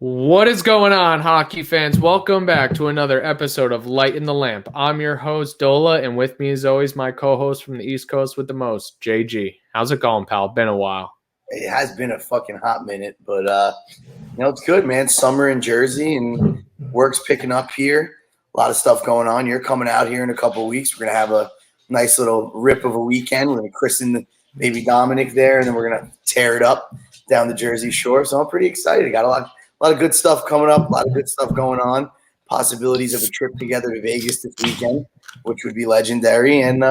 What is going on, hockey fans? Welcome back to another episode of Lightin the Lamp. I'm your host, Dola, and with me, as always, my co-host from the East Coast with the most, JG. How's it going, pal? Been a while. It has been a fucking hot minute, but it's good, man. Summer in Jersey and work's picking up here. A lot of stuff going on. You're coming out here in a couple of weeks. We're gonna have a nice little rip of a weekend. We're gonna christen baby Dominic there, and then we're gonna tear it up down the Jersey Shore. So I'm pretty excited. Got a lot of good stuff coming up. A lot of good stuff going on. Possibilities of a trip together to Vegas this weekend, which would be legendary, and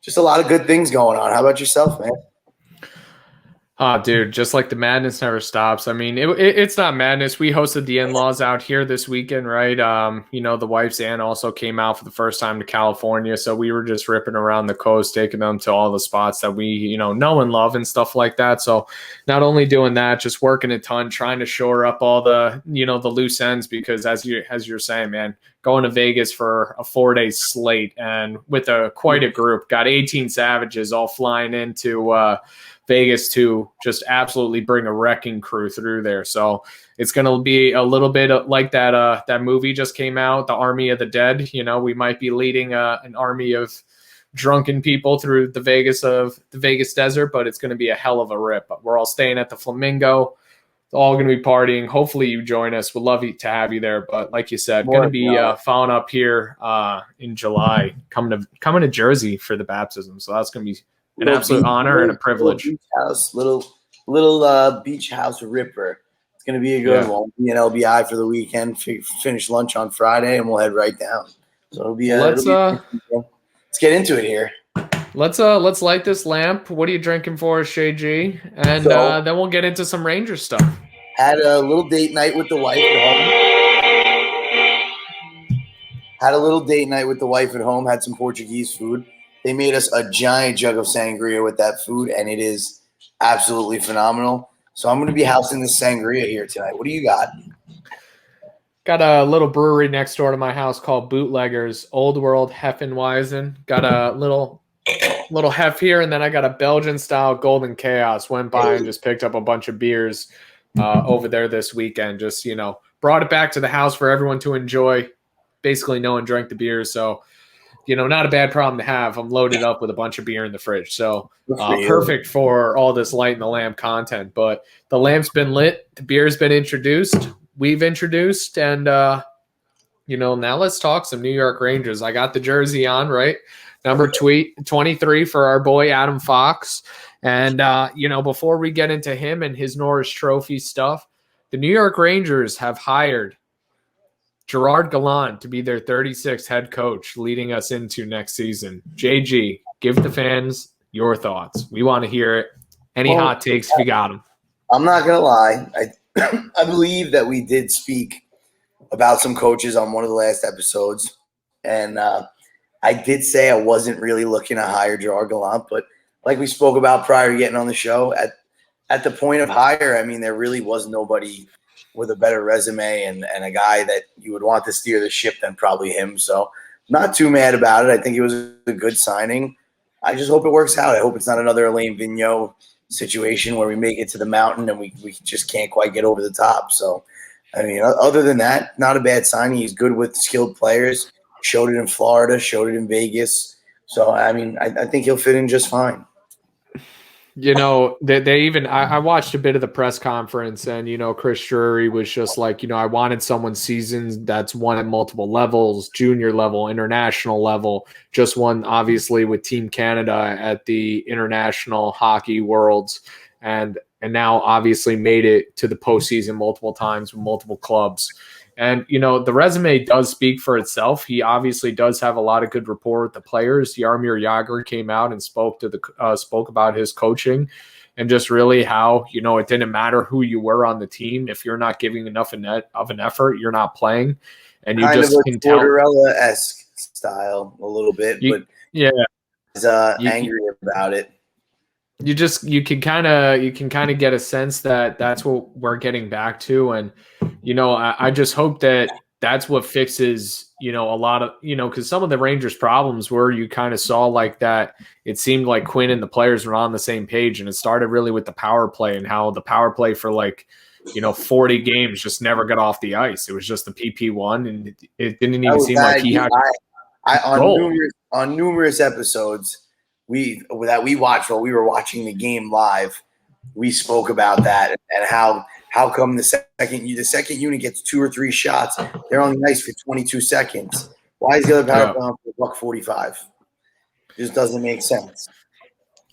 just a lot of good things going on. How about yourself, man? Oh, dude, just like the madness never stops. I mean, it's not madness. We hosted the in-laws out here this weekend, right? The wife's aunt also came out for the first time to California. So we were just ripping around the coast, taking them to all the spots that we, know and love and stuff like that. So not only doing that, just working a ton, trying to shore up all the, the loose ends, because as you're saying, man, going to Vegas for a 4-day slate and with quite a group, got 18 Savages all flying into Vegas to just absolutely bring a wrecking crew through there. So it's going to be a little bit like that movie just came out, The Army of the Dead. We might be leading an army of drunken people through the Vegas desert, but it's going to be a hell of a rip. We're all staying at the Flamingo. It's all going to be partying. Hopefully you join us. We'd love to have you there. But like you said, going to be following up here in July, coming to Jersey for the baptism. So that's going to be an absolute honor and a privilege. Little beach house ripper. It's going to be a good one. Be an LBI for the weekend. Finish lunch on Friday, and we'll head right down. So it'll be. Let's get into it here. Let's light this lamp. What are you drinking for us, Shay G? And then we'll get into some Ranger stuff. Had a little date night with the wife at home. Had some Portuguese food. They made us a giant jug of sangria with that food, and it is absolutely phenomenal. So I'm going to be housing the sangria here tonight. What do you got? Got a little brewery next door to my house called Bootleggers, Old World Heffenweisen. Got a little hef here, and then I got a Belgian-style Golden Chaos. Went by and just picked up a bunch of beers over there this weekend. Just, brought it back to the house for everyone to enjoy. Basically, no one drank the beer, so – not a bad problem to have. I'm loaded up with a bunch of beer in the fridge. So perfect for all this Light in the Lamp content. But the lamp's been lit. The beer's been introduced. We've introduced. And, now let's talk some New York Rangers. I got the jersey on, right? Number 23 for our boy Adam Fox. And, before we get into him and his Norris Trophy stuff, the New York Rangers have hired Gerard Gallant to be their 36th head coach, leading us into next season. JG, give the fans your thoughts. We want to hear it. Any hot takes if you got them. I'm not going to lie. I believe that we did speak about some coaches on one of the last episodes. And I did say I wasn't really looking to hire Gerard Gallant. But like we spoke about prior to getting on the show, at the point of hire, I mean, there really was nobody with a better resume and a guy that you would want to steer the ship than probably him. So not too mad about it. I think it was a good signing. I just hope it works out. I hope it's not another Alain Vigneault situation where we make it to the mountain and we just can't quite get over the top. So, I mean, other than that, not a bad signing. He's good with skilled players. Showed it in Florida, showed it in Vegas. So, I mean, I think he'll fit in just fine. They even I watched a bit of the press conference, and Chris Drury was just like, I wanted someone seasoned that's won at multiple levels, junior level, international level, just won obviously with Team Canada at the International Hockey Worlds, and now obviously made it to the postseason multiple times with multiple clubs. And, the resume does speak for itself. He obviously does have a lot of good rapport with the players. Jaromir Jagr came out and spoke about his coaching and just really how, it didn't matter who you were on the team. If you're not giving enough of an effort, you're not playing. And you kind just of can tell. Tortorella-esque style a little bit, but yeah, he's angry about it. You can kind of get a sense that that's what we're getting back to. And, I just hope that that's what fixes, a lot of, because some of the Rangers problems were you kind of saw like that. It seemed like Quinn and the players were on the same page, and it started really with the power play and how the power play for like 40 games, just never got off the ice. It was just the PP1, and it didn't even seem bad. like he had on numerous episodes we watched while we were watching the game live. We spoke about that and how come the second unit gets 2 or 3 shots, they're on the ice for 22 seconds. Why is the other power play on for $1.45? It just doesn't make sense.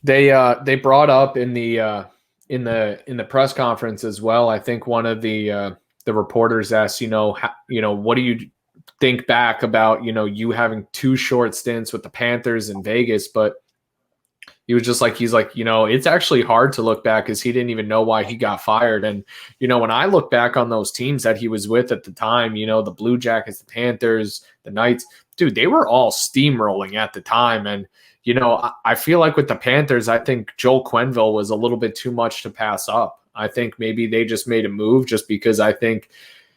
They brought up in the press conference as well. I think one of the reporters asked, what do you think back about, you having 2 short stints with the Panthers in Vegas, but he was just like, it's actually hard to look back because he didn't even know why he got fired. And, when I look back on those teams that he was with at the time, the Blue Jackets, the Panthers, the Knights, dude, they were all steamrolling at the time. And, I feel like with the Panthers, I think Joel Quenneville was a little bit too much to pass up. I think maybe they just made a move just because I think,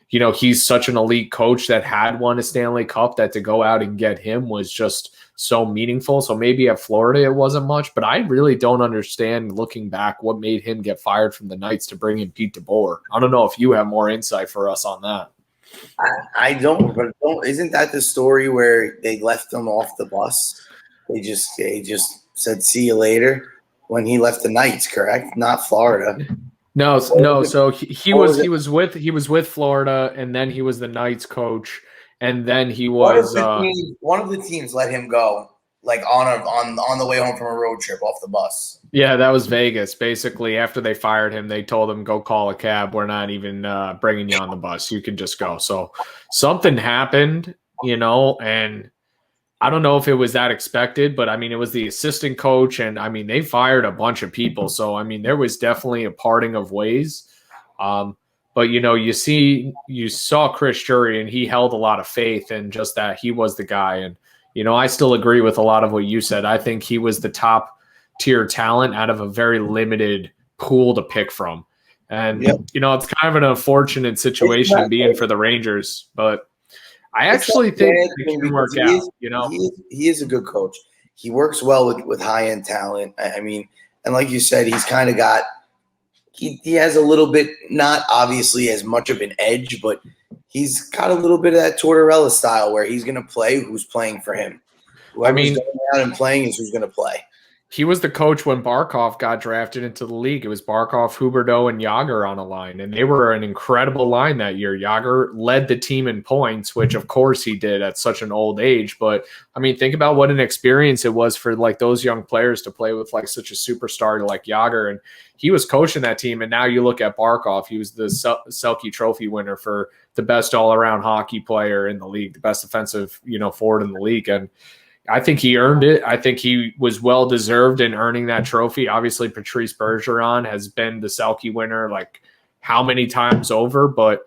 he's such an elite coach that had won a Stanley Cup, that to go out and get him was just so meaningful. So maybe at Florida it wasn't much, but I really don't understand, looking back, what made him get fired from the Knights to bring in Pete DeBoer. I don't know if you have more insight for us on that. I don't, but isn't that the story where they left him off the bus? They just said, see you later when he left the Knights, correct? Not Florida. No. So he was with Florida, and then he was the Knights coach, and then he was one of the teams let him go, like on the way home from a road trip off the bus. Yeah, that was Vegas. Basically, after they fired him, they told him, go call a cab. We're not even bringing you on the bus. You can just go. So something happened, and I don't know if it was that expected, but I mean, it was the assistant coach, and I mean, they fired a bunch of people. So, I mean, there was definitely a parting of ways. But, you saw Chris Drury, and he held a lot of faith in just that he was the guy. And, I still agree with a lot of what you said. I think he was the top tier talent out of a very limited pool to pick from. And, it's kind of an unfortunate situation being for the Rangers, but I actually think it can work out. He is a good coach. He works well with high-end talent. I mean, and like you said, he's kind of got he has a little bit, not obviously as much of an edge, but he's got a little bit of that Tortorella style where he's going to play who's playing for him. Whoever's going out and playing is who's going to play. He was the coach when Barkov got drafted into the league. It was Barkov, Huberdeau, and Jágr on a line, and they were an incredible line that year. Jágr led the team in points, which of course he did at such an old age. But I mean, think about what an experience it was for like those young players to play with like such a superstar like Jágr, and he was coaching that team. And now you look at Barkov; he was the Selke Trophy winner for the best all-around hockey player in the league, the best defensive forward in the league, and I think he earned it. I think he was well-deserved in earning that trophy. Obviously, Patrice Bergeron has been the Selke winner like how many times over. But,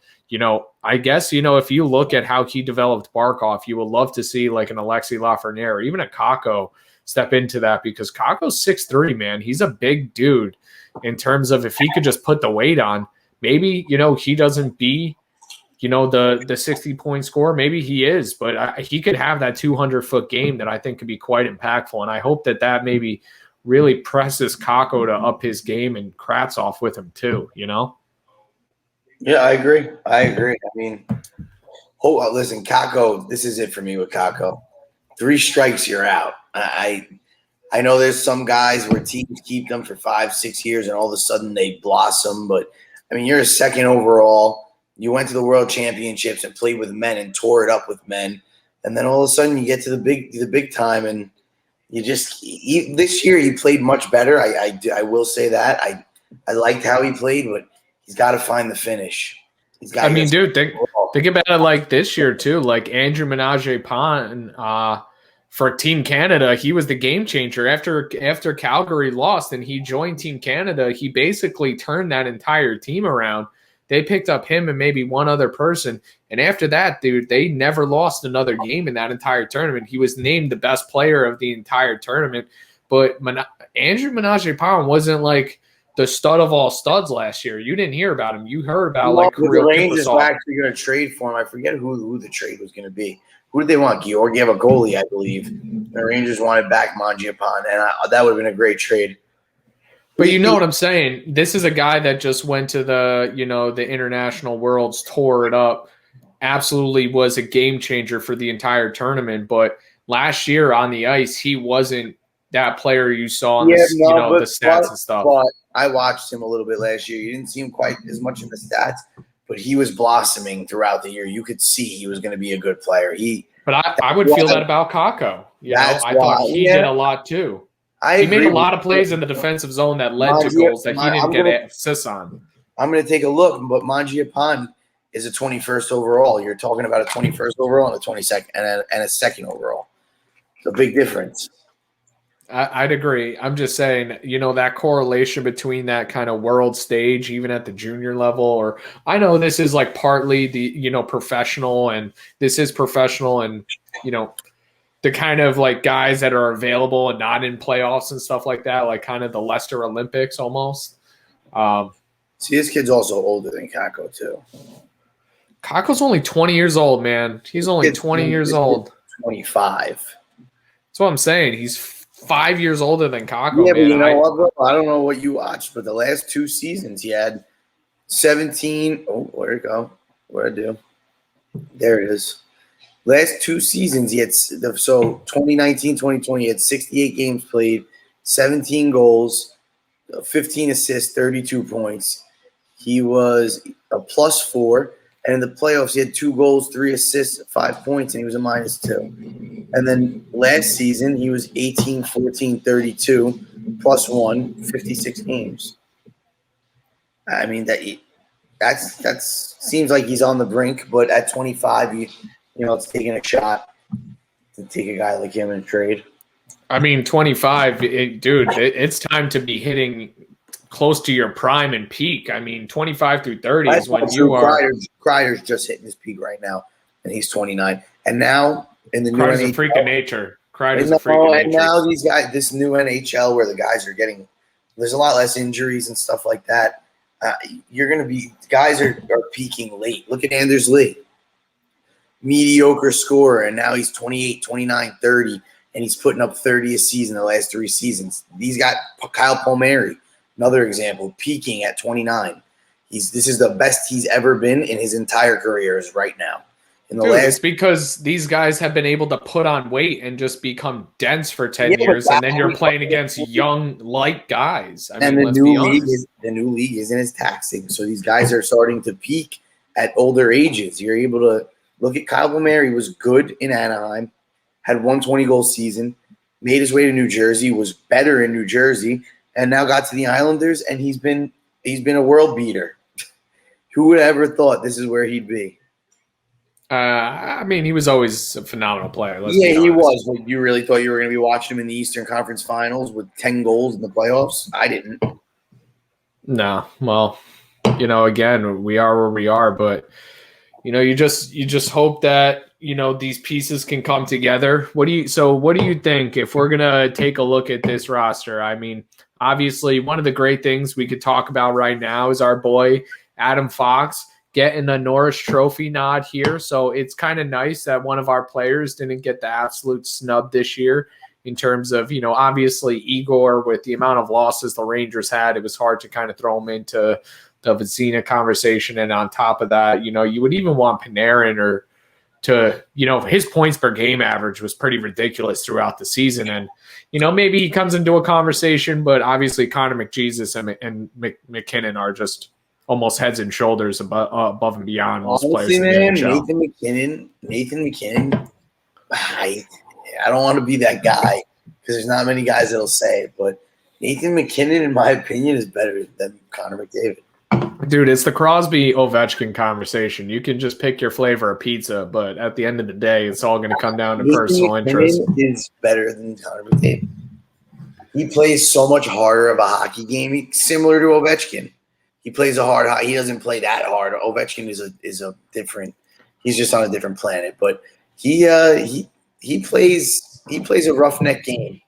I guess, if you look at how he developed Barkov, you would love to see like an Alexis Lafreniere or even a Kakko step into that, because Kakko's 6'3", man. He's a big dude in terms of if he could just put the weight on, maybe, he doesn't be the 60-point score. Maybe he is, but he could have that 200-foot game that I think could be quite impactful. And I hope that maybe really presses Kakko to up his game and Kravtsov with him too, Yeah, I agree. I mean, listen, Kakko, this is it for me with Kakko. 3 strikes, you're out. I know there's some guys where teams keep them for 5-6 years and all of a sudden they blossom. But, I mean, you're a second overall. You went to the World Championships and played with men and tore it up with men, and then all of a sudden you get to the big time, and you just this year he played much better. I will say that I liked how he played, but he's got to find the finish. Think about it like this year too. Like Andrew Menage-Pon for Team Canada, he was the game changer after Calgary lost and he joined Team Canada. He basically turned that entire team around. They picked up him and maybe one other person. And after that, dude, they never lost another game in that entire tournament. He was named the best player of the entire tournament. But Andrew Menage-Pon wasn't like the stud of all studs last year. You didn't hear about him. You heard about the Rangers were actually going to trade for him. I forget who the trade was going to be. Who did they want? Georgiev, a goalie, I believe. The Rangers wanted back Mangiapane, and that would have been a great trade. But you know what I'm saying? This is a guy that just went to the, the International Worlds, tore it up, absolutely was a game changer for the entire tournament. But last year on the ice, he wasn't that player you saw in the stats and stuff. But I watched him a little bit last year. He didn't seem quite as much in the stats, but he was blossoming throughout the year. You could see he was going to be a good player. But I would feel that about Kako. I thought he did a lot too. He made a lot of plays in the defensive zone that led to goals that he didn't get assists on. I'm going to take a look, but Mangiapane is a 21st overall. You're talking about a 21st overall and a 22nd and a second overall. It's a big difference. I'd agree. I'm just saying, that correlation between that kind of world stage, even at the junior level, or I know this is like partly the, professional, and this is professional, and, the kind of like guys that are available and not in playoffs and stuff like that, like kind of the Lester Olympics almost. See, this kid's also older than Kako too. Kako's only 20 years old, man. He's only 20 years old. 25. That's what I'm saying. He's 5 years older than Kako. Yeah, man. but you know what, bro? I don't know what you watched, but the last 2 seasons he had 17. Oh, where'd it go? Where'd it do? There it is. Last 2 seasons, he had 2019, 2020, he had 68 games played, 17 goals, 15 assists, 32 points. He was a +4, and in the playoffs, he had 2 goals, 3 assists, 5 points, and he was a -2. And then last season, he was 18, 14, 32, +1, 56 games. I mean, that seems like he's on the brink, but at 25, it's taking a shot to take a guy like him in trade. I mean, 25, it's time to be hitting close to your prime and peak. I mean, 25 through 30 is when you are. Kreider's just hitting his peak right now, and he's 29. And now in the new Kreider's a freak of nature. Kreider's a freak of nature. And now these guys, this new NHL where the guys are getting, there's a lot less injuries and stuff like that. Guys are peaking late. Look at Anders Lee. Mediocre scorer, and now he's 28, 29, 30, and he's putting up 30 a season the last 3 seasons. These got Kyle Palmieri, another example, peaking at 29. This is the best he's ever been in his entire career is right now. It's because these guys have been able to put on weight and just become dense for 10 years, and then you're playing against young, light guys. The new league isn't as taxing, so these guys are starting to peak at older ages. You're able to look at Kyle Palmieri, was good in Anaheim, had 120-goal season, made his way to New Jersey, was better in New Jersey, and now got to the Islanders, and he's been a world beater. Who would have ever thought this is where he'd be? I mean, he was always a phenomenal player. He was. But you really thought you were going to be watching him in the Eastern Conference Finals with 10 goals in the playoffs? I didn't. No. Well, again, we are where we are, but you just hope that these pieces can come together. What do you think if we're gonna take a look at this roster? I mean, obviously, one of the great things we could talk about right now is our boy Adam Fox getting a Norris Trophy nod here. So it's kind of nice that one of our players didn't get the absolute snub this year in terms of, obviously Igor, with the amount of losses the Rangers had, it was hard to kind of throw him into the Vezina conversation. And on top of that, you would even want Panarin his points per game average was pretty ridiculous throughout the season. And, maybe he comes into a conversation, but obviously Connor McJesus and McKinnon are just almost heads and shoulders above and beyond most players in the NHL. Nathan McKinnon, I don't want to be that guy because there's not many guys that'll say it, but Nathan McKinnon, in my opinion, is better than Connor McDavid. Dude, it's the Crosby-Ovechkin conversation. You can just pick your flavor of pizza, but at the end of the day, it's all going to come down to personal interest. Is better than Connor McDavid. He plays so much harder of a hockey game, similar to Ovechkin. He plays a hard hockey. He doesn't play that hard. Ovechkin is a different. He's just on a different planet. But he plays a roughneck game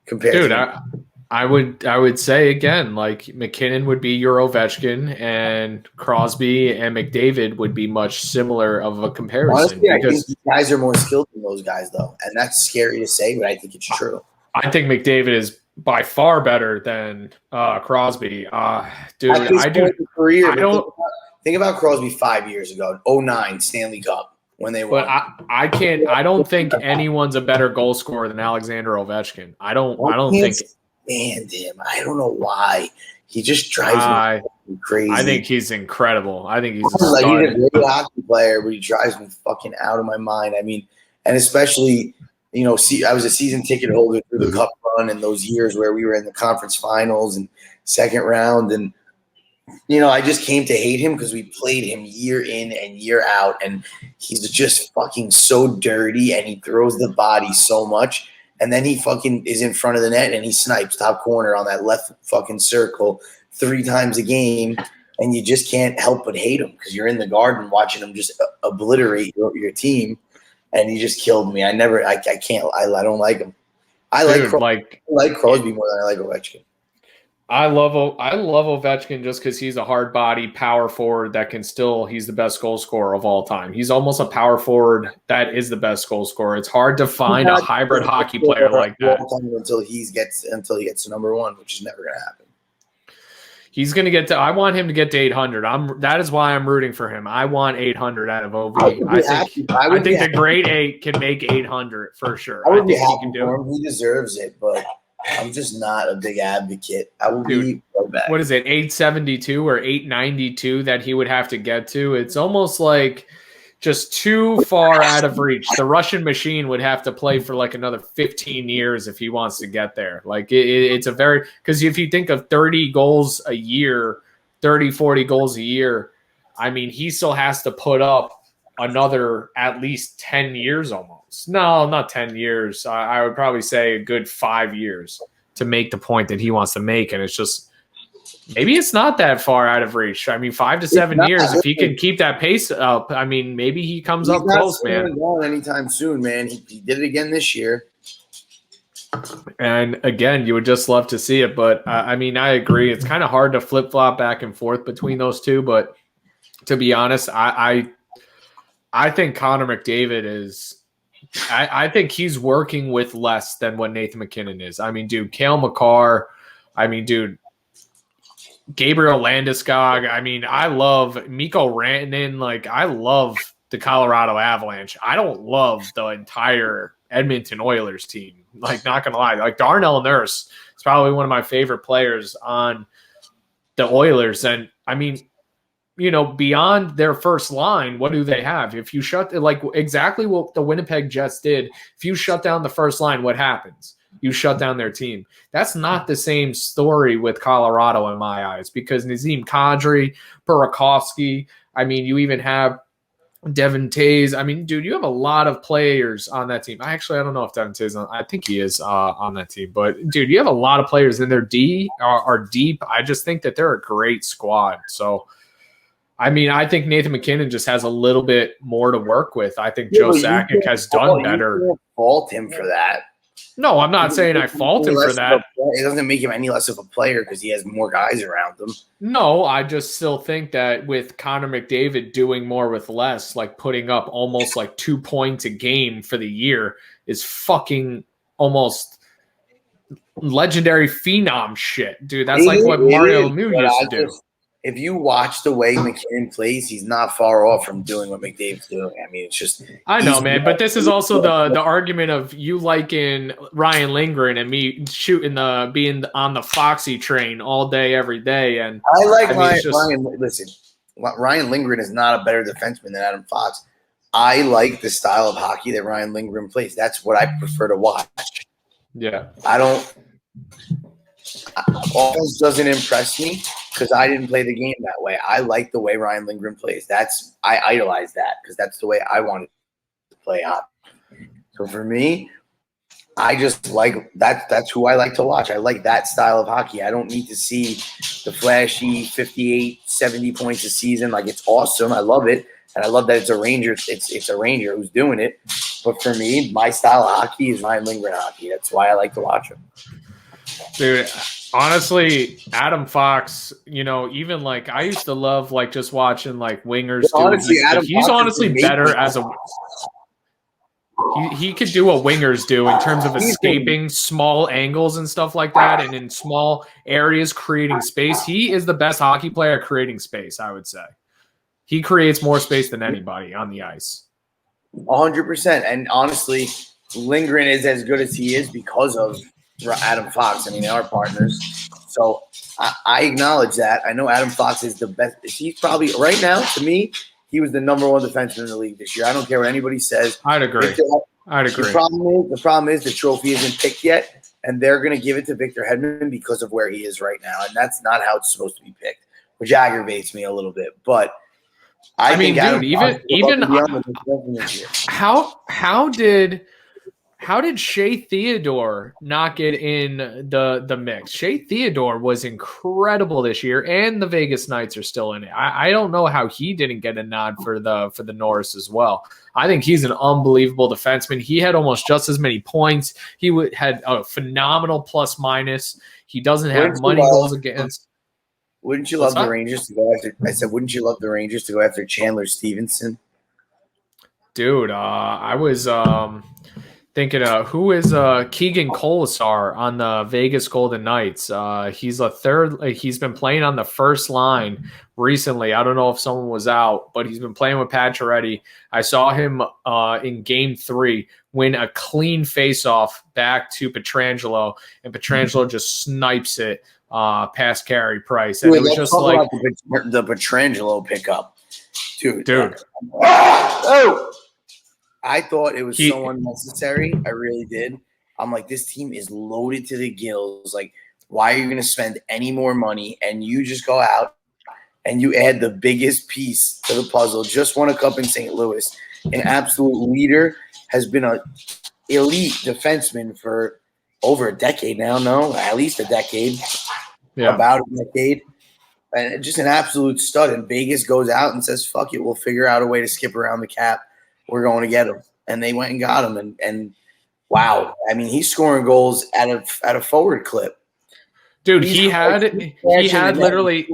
compared. Dude, to I would say again, like McKinnon would be your Ovechkin, and Crosby and McDavid would be much similar of a comparison. Honestly, I think these guys are more skilled than those guys, though, and that's scary to say, but I think it's true. I think McDavid is by far better than Crosby. Dude, At this I point do. in the career, I don't. think about Crosby 5 years ago, 09 Stanley Cup when they But won. I can't. I don't think anyone's a better goal scorer than Alexander Ovechkin. I don't can't think. stand him. I don't know why. He just drives me crazy. I think he's incredible. I think he's a like stud. he's a great hockey player, but he drives me fucking out of my mind. I mean, and especially, I was a season ticket holder through the Cup run and those years where we were in the conference finals and second round, and I just came to hate him because we played him year in and year out, and he's just fucking so dirty, and he throws the body so much. And then he fucking is in front of the net and he snipes top corner on that left fucking circle 3 times a game. And you just can't help but hate him because you're in the garden watching him just obliterate your team. And he just killed me. I can't, I don't like him. I like Crosby more than I like Ovechkin. I love Ovechkin just because he's a hard body power forward that he's the best goal scorer of all time. He's almost a power forward that is the best goal scorer. It's hard to find a hybrid hockey player like that until he gets to number 1, which is never going to happen. He's going to get to. I want him to get to 800. That is why I'm rooting for him. I want 800 out of OV. I think the grade 8 can make 800 for sure. I think he can do it. He deserves it, but I'm just not a big advocate. I will be so bad. What is it, 872 or 892 that he would have to get to? It's almost like just too far out of reach. The Russian machine would have to play for like another 15 years if he wants to get there. Like it's a very – because if you think of 30 goals a year, 30, 40 goals a year, I mean, he still has to put up another at least 10 years almost. No, not 10 years. I would probably say a good 5 years to make the point that he wants to make. And it's just maybe it's not that far out of reach. I mean, 5 to 7 years, if he can keep that pace up, I mean, maybe he comes up close, man. Anytime soon, man. He did it again this year. And again, you would just love to see it. But I mean, I agree. It's kind of hard to flip-flop back and forth between those two. But to be honest, I think Connor McDavid is – I think he's working with less than what Nathan MacKinnon is. I mean, dude, Cale Makar, Gabriel Landeskog. I mean, I love Mikko Rantanen. Like, I love the Colorado Avalanche. I don't love the entire Edmonton Oilers team. Like, not going to lie. Like, Darnell Nurse is probably one of my favorite players on the Oilers. And, I mean, beyond their first line, what do they have? If you exactly what the Winnipeg Jets did, if you shut down the first line, what happens? You shut down their team. That's not the same story with Colorado in my eyes because Nazem Kadri, Burakovsky, I mean, you even have Devin Tays. I mean, dude, you have a lot of players on that team. I don't know if Devin Tays I think he is on that team. But, dude, you have a lot of players in their are deep. I just think that they're a great squad. So, I mean, I think Nathan MacKinnon just has a little bit more to work with. I think Joe Sakic has done better. You can't fault him for that. No, I'm not saying I fault him for that. It doesn't make him any less of a player because he has more guys around him. No, I just still think that with Connor McDavid doing more with less, like putting up almost like 2 points a game for the year is fucking almost legendary phenom shit, dude. That's like what Mario Lemieux used to do. If you watch the way MacKinnon plays, he's not far off from doing what McDavid's doing. I mean, it's just – I know, man, but this is also the argument of you liking Ryan Lindgren and me being on the Foxy train all day, every day. And I like Ryan. Listen, Ryan Lindgren is not a better defenseman than Adam Fox. I like the style of hockey that Ryan Lindgren plays. That's what I prefer to watch. Yeah. I don't – offense doesn't impress me. Because I didn't play the game that way. I like the way Ryan Lindgren plays. I idolize that because that's the way I wanted to play hockey. So for me, I just like that. That's who I like to watch. I like that style of hockey. I don't need to see the flashy 58, 70 points a season. Like, it's awesome. I love it. And I love that it's a Ranger. It's a Ranger who's doing it. But for me, my style of hockey is Ryan Lindgren hockey. That's why I like to watch him. Dude, honestly, Adam Fox, even like I used to love like just watching like wingers. Honestly, he's honestly better as a He could do what wingers do in terms of escaping small angles and stuff like that, and in small areas creating space. He is the best hockey player at creating space, I would say. He creates more space than anybody on the ice. 100%. And honestly, Lindgren is as good as he is because of Adam Fox. I mean, they are partners. So I acknowledge that. I know Adam Fox is the best. He's probably, right now, to me, he was the number one defenseman in the league this year. I don't care what anybody says. I'd agree. The problem is the trophy isn't picked yet, and they're going to give it to Victor Hedman because of where he is right now. And that's not how it's supposed to be picked, which aggravates me a little bit. But I mean, dude, how did Shea Theodore not get in the mix? Shea Theodore was incredible this year, and the Vegas Knights are still in it. I don't know how he didn't get a nod for the Norris as well. I think he's an unbelievable defenseman. He had almost just as many points. He had a phenomenal plus minus. He doesn't have money goals against. Wouldn't you love the Rangers to go after? I said, wouldn't you love the Rangers to go after Chandler Stevenson? Dude, I was thinking, who is Keegan Colasar on the Vegas Golden Knights? He's a third. He's been playing on the first line recently. I don't know if someone was out, but he's been playing with Pacioretty. I saw him in Game 3 win a clean face-off back to Pietrangelo, and Pietrangelo just snipes it past Carey Price. And it was just like the Pietrangelo pickup. Dude. Oh! I thought it was so unnecessary. I really did. I'm like, this team is loaded to the gills. Like, why are you going to spend any more money? And you just go out and you add the biggest piece to the puzzle. Just won a cup in St. Louis. An absolute leader, has been an elite defenseman for over a decade now. No, at least a decade. Yeah. About a decade. And just an absolute stud. And Vegas goes out and says, fuck it, we'll figure out a way to skip around the cap. We're going to get him. And they went and got him. And wow. I mean, he's scoring goals at a forward clip. Dude, he had literally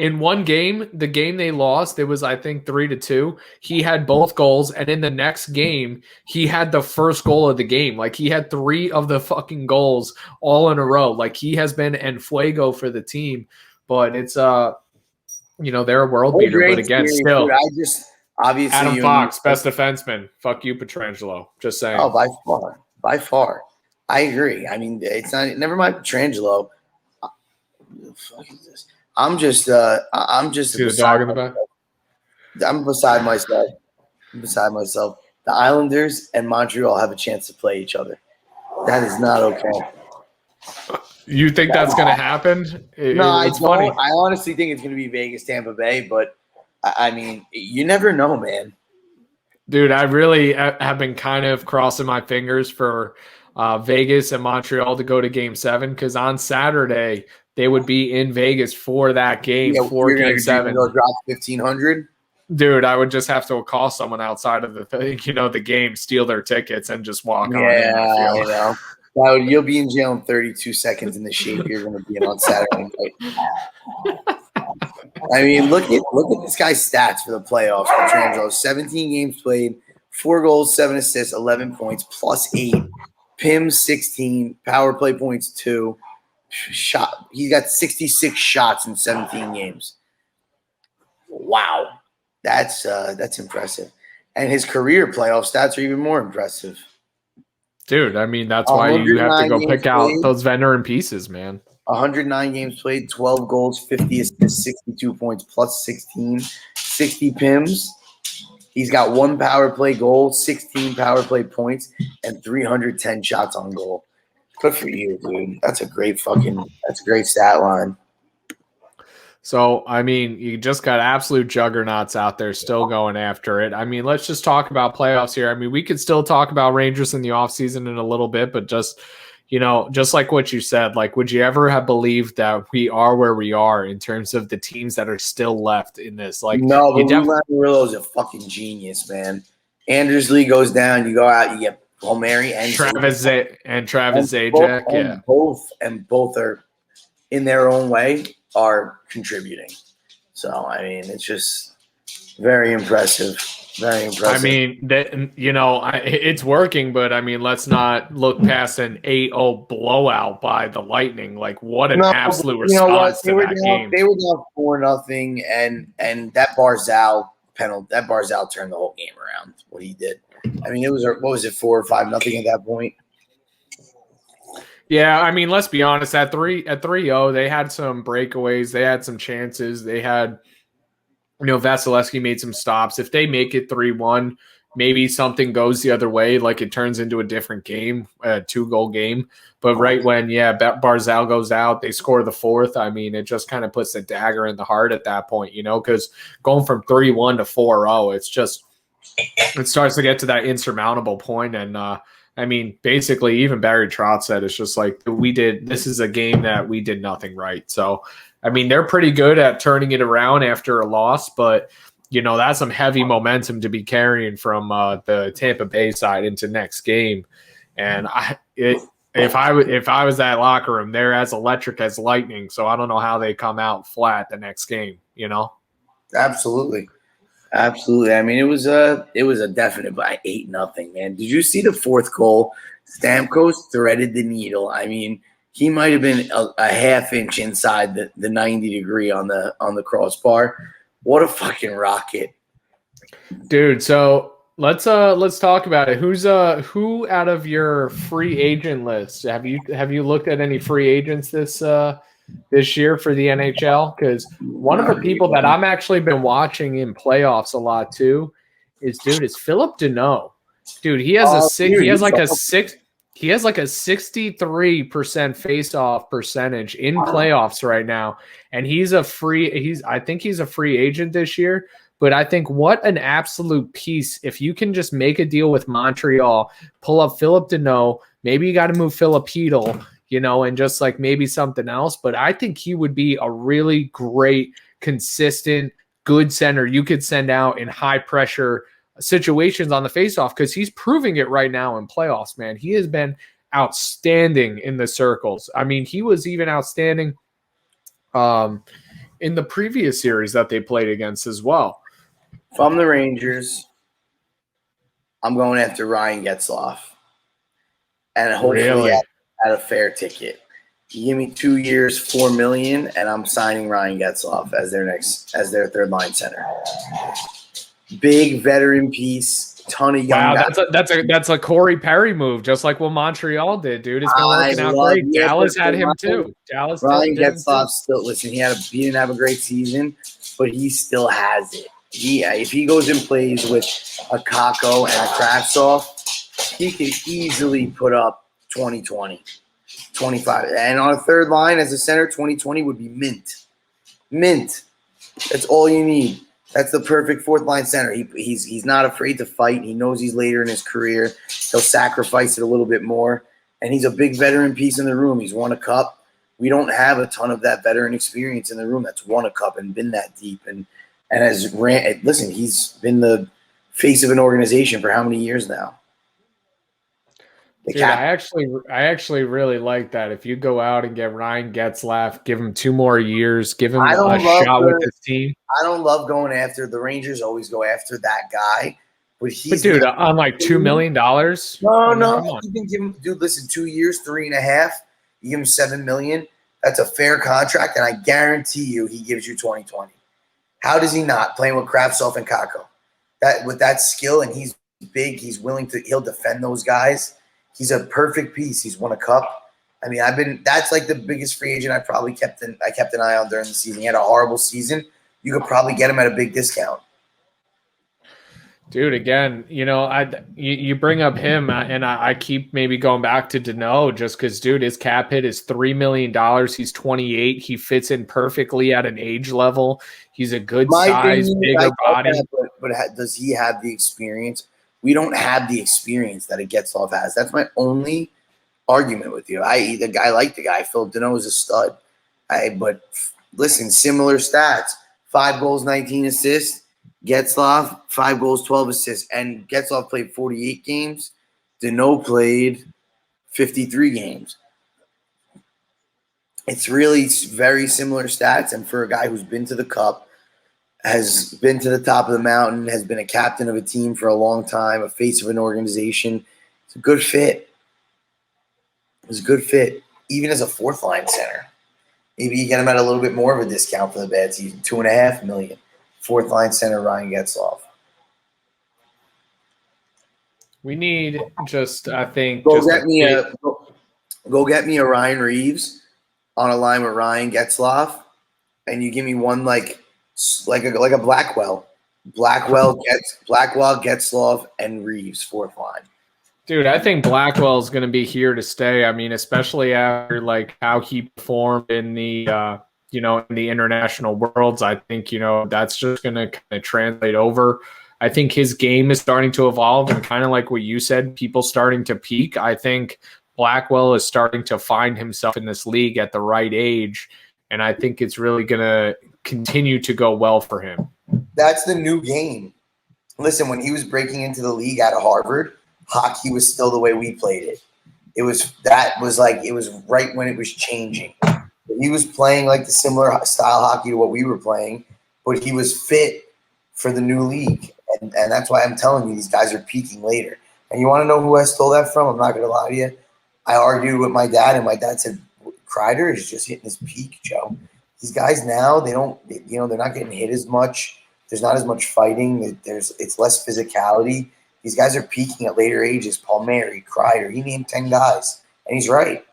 in one game, the game they lost, it was, I think, 3-2. He had both goals. And in the next game, he had the first goal of the game. Like, he had 3 of the fucking goals all in a row. Like, he has been en fuego for the team. But it's, they're a world beater. But again, still. Dude, obviously, Adam Fox, best defenseman. Fuck you, Pietrangelo. Just saying. Oh, by far. I agree. I mean, it's not. Never mind Pietrangelo. What the fuck is this? I'm just. See the dog in the back? I'm beside myself. The Islanders and Montreal have a chance to play each other. That is not okay. You think that's going to happen? It's funny. I honestly think it's going to be Vegas, Tampa Bay, but. I mean, you never know, man. Dude, I really have been kind of crossing my fingers for Vegas and Montreal to go to Game 7 because on Saturday they would be in Vegas for that game for Game 7. Drop 1,500. Dude, I would just have to call someone outside of the game, steal their tickets, and just walk on. Yeah, you'll be in jail in 32 seconds in the shape you're going to be in on Saturday night. I mean, look at this guy's stats for the playoffs. Pietrangelo, 17 games played, 4 goals, 7 assists, 11 points, plus 8. Pim, 16. Power play points, 2. He got 66 shots in 17 games. Wow, that's impressive. And his career playoff stats are even more impressive. Dude, I mean, that's why you have to go pick out those veteran pieces, man. 109 games played, 12 goals, 50 assists, 62 points, plus 16, 60 PIMs. He's got 1 power play goal, 16 power play points, and 310 shots on goal. Good for you, dude. That's a great stat line. So, I mean, you just got absolute juggernauts out there still going after it. I mean, let's just talk about playoffs here. I mean, we could still talk about Rangers in the offseason in a little bit, but just like what you said, like, would you ever have believed that we are where we are in terms of the teams that are still left in this? Like, no, but Lamoriello's a fucking genius, man. Anders Lee goes down, you go out, you get Palmieri and Travis Zajac, both are in their own way are contributing. So I mean, it's just Very impressive. Very impressive. I mean, it's working, but I mean, let's not look past an 8-0 blowout by the Lightning. Like, what an absolute response to that game. They were down 4-0, and that Barzal penalty, that Barzal turned the whole game around. What he did. I mean, it was 4 or 5-0 at that point. Yeah, I mean, let's be honest. At 3-0, they had some breakaways. They had some chances. They had, Vasilevsky made some stops. If they make it 3-1, maybe something goes the other way, like it turns into a different game, a 2-goal game. But right when, Barzal goes out, they score the fourth. I mean, it just kind of puts a dagger in the heart at that point, because going from 3-1 to 4-0, it starts to get to that insurmountable point. And, I mean, basically, even Barry Trotz said it's just like this is a game that we did nothing right. So, I mean, they're pretty good at turning it around after a loss, but, that's some heavy momentum to be carrying from the Tampa Bay side into next game. And if I was that locker room, they're as electric as lightning. So I don't know how they come out flat the next game, Absolutely. Absolutely. I mean, it was a definite by 8-0, man. Did you see the fourth goal? Stamkos threaded the needle. I mean, he might have been a half inch inside the 90 degree on the crossbar. What a fucking rocket, dude. So let's talk about it. Who out of your free agent list have you looked at any free agents this year for the NHL? Because one of the people that I'm actually been watching in playoffs a lot too is Philip Deneau. Dude, he has he has like a 63% face-off percentage in playoffs right now, and I think he's a free agent this year. But I think what an absolute piece if you can just make a deal with Montreal, pull up Philip Deneau. Maybe you got to move Philip Hedl, and just like maybe something else. But I think he would be a really great, consistent, good center you could send out in high pressure situations on the faceoff, because he's proving it right now in playoffs, man. He has been outstanding in the circles. I mean, he was even outstanding in the previous series that they played against as well. From the Rangers, I'm going after Ryan Getzlaf. And hopefully at a fair ticket. You give me 2 years, $4 million, and I'm signing Ryan Getzlaf as their third line center. Big veteran piece, ton of young guys. That's a Corey Perry move, just like what Montreal did, dude. It's been working out great. Dallas had him too. Ryan Getzlaf still he didn't have a great season, but he still has it. If he goes and plays with a Kakko and a Kravtsov, he could easily put up 2020, 25. And on a third line as a center, 2020 would be mint. Mint. That's all you need. That's the perfect fourth line center. He's not afraid to fight. He knows he's later in his career. He'll sacrifice it a little bit more. And he's a big veteran piece in the room. He's won a cup. We don't have a ton of that veteran experience in the room that's won a cup and been that deep. And he's been the face of an organization for how many years now? Dude, I actually really like that. If you go out and get Ryan Getzlaf, give him 2 more years, give him a shot with this team. I don't love going after the Rangers. Always go after that guy, but dude, on like $2 million. No. You can give him, dude. Listen, 2 years, 3.5. You give him $7 million. That's a fair contract, and I guarantee you, he gives you 2020. How does he not playing with Kravtsov and Kakko? That with that skill, and he's big. He's willing to. He'll defend those guys. He's a perfect piece. He's won a cup. I mean, that's like the biggest free agent I probably kept an eye on during the season. He had a horrible season. You could probably get him at a big discount. Dude, again, you bring up him, and I keep maybe going back to Deneau just because, dude, his cap hit is $3 million. He's 28. He fits in perfectly at an age level. He's a good size, bigger body. But does he have the experience? We don't have the experience that a Getzlaf has. That's my only argument with you. I like the guy. Phil Deneau is a stud. But listen, similar stats: 5 goals, 19 assists. Getzlaf, 5 goals, 12 assists. And Getzlaf played 48 games. Deneau played 53 games. It's really very similar stats. And for a guy who's been to the Cup, has been to the top of the mountain, has been a captain of a team for a long time, a face of an organization. It's a good fit. It's a good fit, even as a fourth line center. Maybe you get him at a little bit more of a discount for the bad season, $2.5 million. Fourth line center Ryan Getzlaf. We need just, I think, go get me a Ryan Reeves on a line with Ryan Getzlaf, and you give me one like a Blackwell, Getzlaf, and Reeves fourth line. Dude, I think Blackwell is going to be here to stay. I mean, especially after like how he performed in the in the international worlds. I think that's just going to kind of translate over. I think his game is starting to evolve, and kind of like what you said, people starting to peak. I think Blackwell is starting to find himself in this league at the right age, and I think it's really going to continue to go well for him. That's the new game. Listen, when he was breaking into the league out of Harvard, hockey was still the way we played it. It was right when it was changing. He was playing like the similar style hockey to what we were playing, but he was fit for the new league. And that's why I'm telling you, these guys are peaking later. And you want to know who I stole that from? I'm not going to lie to you. I argued with my dad, and my dad said, Kreider is just hitting his peak, Joe. These guys now, they're not getting hit as much. There's not as much fighting. It's less physicality. These guys are peaking at later ages. Palmieri, Kreider, he named 10 guys, and he's right.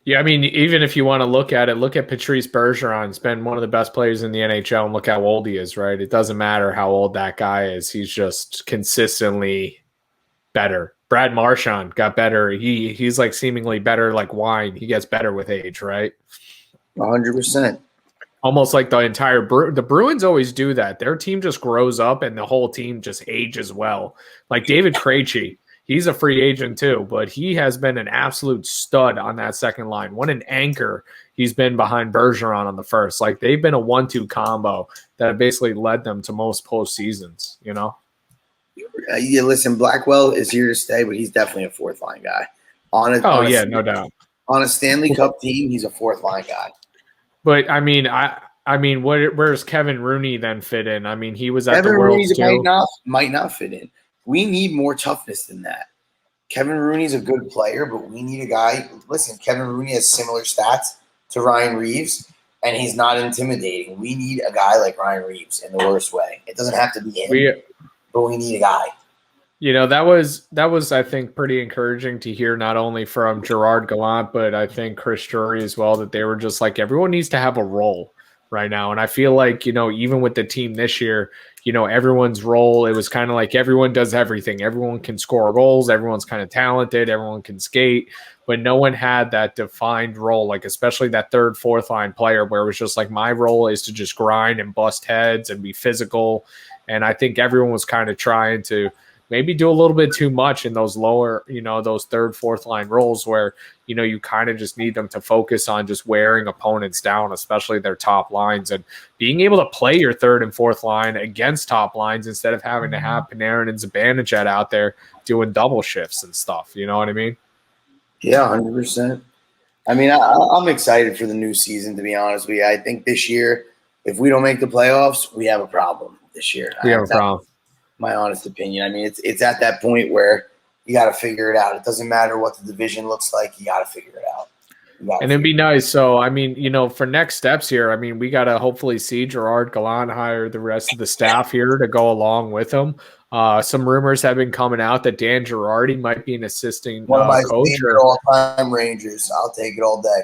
Yeah, I mean, even if you want to look at it, look at Patrice Bergeron. He's been one of the best players in the NHL, and look how old he is, right? It doesn't matter how old that guy is. He's just consistently better. Brad Marchand got better. He's like seemingly better like wine. He gets better with age, right? 100%. Almost like the entire the Bruins always do that. Their team just grows up, and the whole team just ages well. Like David Krejci, he's a free agent too, but he has been an absolute stud on that second line. What an anchor he's been behind Bergeron on the first. Like they've been a 1-2 combo that basically led them to most postseasons. Yeah, listen, Blackwell is here to stay, but he's definitely a fourth line guy. No doubt. On a Stanley Cup team, he's a fourth line guy. But I mean, where's Kevin Rooney then fit in? I mean, he was at Kevin the Worlds too. Might not fit in. We need more toughness than that. Kevin Rooney's a good player, but we need a guy. Listen, Kevin Rooney has similar stats to Ryan Reeves, and he's not intimidating. We need a guy like Ryan Reeves in the worst way. It doesn't have to be him, but we need a guy. That was I think pretty encouraging to hear, not only from Gerard Gallant, but I think Chris Drury as well, that they were just like, everyone needs to have a role right now. And I feel like, even with the team this year, everyone's role, it was kind of like everyone does everything. Everyone can score goals. Everyone's kind of talented. Everyone can skate, but no one had that defined role, like especially that third, fourth line player where it was just like, my role is to just grind and bust heads and be physical. And I think everyone was kind of trying to maybe do a little bit too much in those lower, those third, fourth line roles where, you kind of just need them to focus on just wearing opponents down, especially their top lines, and being able to play your third and fourth line against top lines instead of having to have Panarin and Zibanejad out there doing double shifts and stuff. You know what I mean? Yeah, 100%. I mean, I'm excited for the new season, to be honest with you. I think this year, if we don't make the playoffs, we have a problem this year. We have a problem. My honest opinion. I mean, it's at that point where you got to figure it out. It doesn't matter what the division looks like. You got to figure it out. And it'd be nice. So, I mean, for next steps here, I mean, we got to hopefully see Gerard Gallant hire the rest of the staff here to go along with him. Some rumors have been coming out that Dan Girardi might be an assistant one of my coach. Favorite all-time Rangers. I'll take it all day.